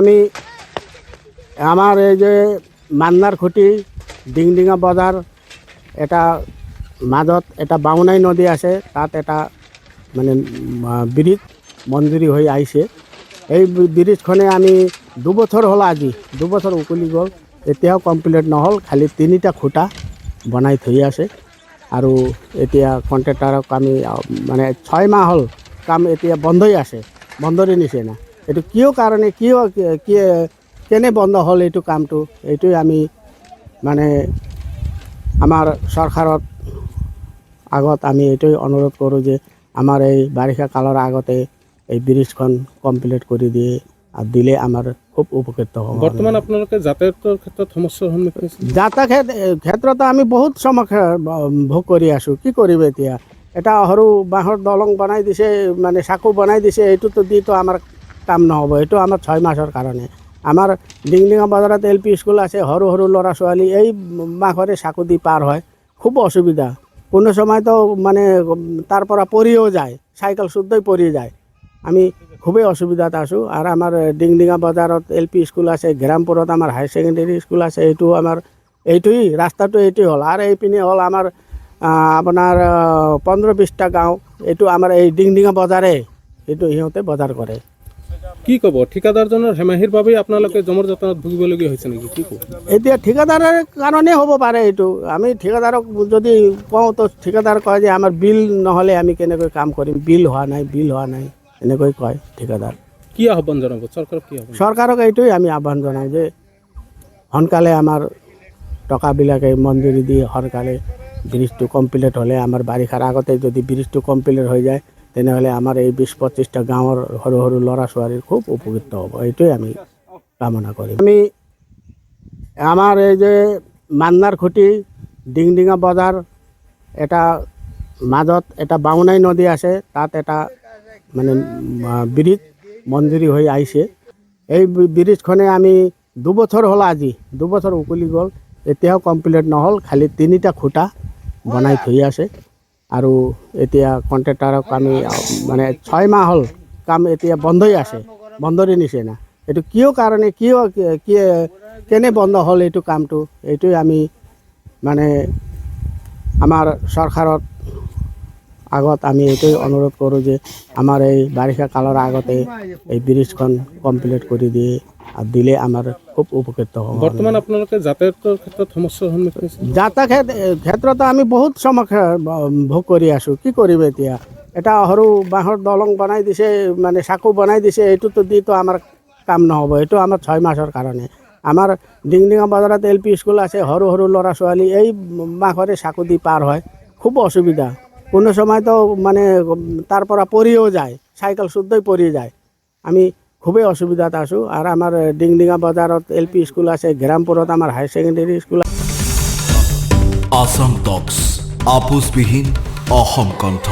আমি আমার এই যে মান্নার খুঁটি ডিংডিঙা বজার এটা মাজত এটা বামুনাই নদী আছে, তাত এটা মানে ব্রিজ মঞ্জুরি হৈ আহিছে। এই ব্রিজখনে আমি 2 বছৰ হ'ল, আজি 2 বছৰ উকলি গ'ল, এতিয়াও কমপ্লিট নহ'ল। খালি 3টা খুঁটা বনাই থৈ আছে। আৰু এতিয়া কণ্ট্ৰেক্টাৰক আমি মানে 6 মাহ হ'ল, কাম এতিয়া বন্ধই আছে, বন্ধৰে নিচিনা। এইটো কিয় কাৰণে কেনে বন্ধ হ'ল এইটো কামটো, এইটোৱে আমি মানে আমাৰ চৰকাৰত আগত আমি এইটোৱে অনুৰোধ কৰোঁ যে আমাৰ এই বাৰিষা কালৰ আগতে এই ব্ৰিজখন কমপ্লিট কৰি দিয়ে আৰু দিলে আমাৰ খুব উপকৃত হ'ব। বৰ্তমান আপোনালোকে যাতায়াতৰ ক্ষেত্ৰত সমস্যাৰ সন্মুখীন হৈছে? যাতায়াত ক্ষেত্ৰত আমি বহুত সমস্যা ভোগ কৰি আছোঁ। কি কৰিম এতিয়া? এটা সৰু বাঁহৰ দলং বনাই দিছে, মানে চাকু বনাই দিছে, এইটোতো দিতো আমাৰ কাম নহ'ব। এইটো আমাৰ 6 মাহৰ কাৰণে। আমাৰ ডিংডিঙা বজাৰত LP স্কুল আছে, সৰু সৰু ল'ৰা ছোৱালী এই বাঁহৰে চাকু দি পাৰ হয়, খুব অসুবিধা। কোনো সময়তো মানে তাৰ পৰা পৰিও যায়, চাইকেল শুদ্ধই পৰি যায়। আমি খুবেই অসুবিধাত আছোঁ। আৰু আমাৰ ডিংডিঙা বজাৰত LP স্কুল আছে, গ্ৰামপুৰত আমাৰ হায়াৰ ছেকেণ্ডেৰী স্কুল আছে। এইটো আমাৰ এইটোৱেই ৰাস্তাটো এইটোৱেই হ'ল। আৰু এইপিনে হ'ল আমাৰ আপোনাৰ 15-20টা গাঁও, এইটো আমাৰ এই ডিংডিঙা বজাৰে, এইটো সিহঁতে বজাৰ কৰে। কি ক'ব? ঠিকাদাৰজনৰ হেমাহিৰ বাবেই আপোনালোকে জমৰ যাতনাত ভুগিবলগীয়া হৈছে নেকি? কি ক'ব? এতিয়া ঠিকাদাৰৰ কাৰণে হ'ব পাৰে এইটো। আমি ঠিকাদাৰক যদি কওঁ তো ঠিকাদাৰ কয় যে আমাৰ বিল নহ'লে আমি কেনেকৈ কাম কৰিম, বিল হোৱা নাই এনেকৈ কয় ঠিকাদাৰ। কি আহ্বান জনাব চৰকাৰক? কি আহ্বান? চৰকাৰক এইটোৱে আমি আহ্বান জনাওঁ যে সোনকালে আমাৰ টকাবিলাকে মঞ্জুৰি দি সোনকালে ব্ৰিজটো কমপ্লিট হ'লে, আমাৰ বাৰিষাৰ আগতে যদি ব্ৰিজটো কমপ্লিট হৈ যায়, তেনেহ'লে আমাৰ এই 20-25টা গাঁৱৰ সৰু সৰু ল'ৰা ছোৱালীৰ খুব উপকৃত হ'ব। এইটোৱে আমি কামনা কৰিম। আমি আমাৰ এই যে মান্নাৰ খুঁটি ডিংডিঙা বজাৰ এটা মাজত এটা বামুনাই নদী আছে, তাত এটা মানে ব্ৰিজ মঞ্জুৰি হৈ আহিছে। এই ব্ৰিজখনে আমি 2 বছৰ হ'ল, আজি 2 বছৰ উকলি গ'ল, এতিয়াও কমপ্লিট নহ'ল। খালি 3টা খুঁটা বনাই থৈ আছে। আৰু এতিয়া কণ্ট্ৰেক্টাৰক আমি মানে 6 মাহ হ'ল, কাম এতিয়া বন্ধই আছে, বন্ধৰে নিচিনা। এইটো কিয় কাৰণে কেনে বন্ধ হ'ল এইটো কামটো, এইটোৱে আমি মানে আমাৰ চৰকাৰত আগত আমি এইটোৱে অনুৰোধ কৰোঁ যে আমাৰ এই বাৰিষা কালৰ আগতে এই ব্ৰিজখন কমপ্লিট কৰি দিয়ে আৰু দিলে আমাৰ খুব উপকৃত হ'ব। বৰ্তমান আপোনালোকে যাতায়াতৰ ক্ষেত্ৰত সমস্যাৰ সন্মুখীন হৈছে? যাতায়াত ক্ষেত্ৰত আমি বহুত সমস্যা ভোগ কৰি আছোঁ। কি কৰিম এতিয়া? এটা সৰু বাঁহৰ দলং বনাই দিছে, মানে চাকু বনাই দিছে, এইটোতো দিতো আমাৰ কাম নহ'ব। এইটো আমাৰ 6 মাহৰ কাৰণে। আমাৰ ডিংডিঙা বজাৰত LP স্কুল আছে, সৰু সৰু ল'ৰা ছোৱালী এই বাঁহৰে চাকু দি পাৰ হয়, খুব অসুবিধা। কোনো সময়তো মানে তাৰ পৰা পৰিও যায়, চাইকেল শুদ্ধই পৰি যায়। আমি খুবেই অসুবিধাত আছোঁ। আৰু আমাৰ ডিংডিঙা বজাৰত LP স্কুল আছে, গ্ৰামপুৰত আমাৰ হায়াৰ ছেকেণ্ডেৰী স্কুল আছে। আসাম টক্স, আপোচবিহীন অসম কণ্ঠ।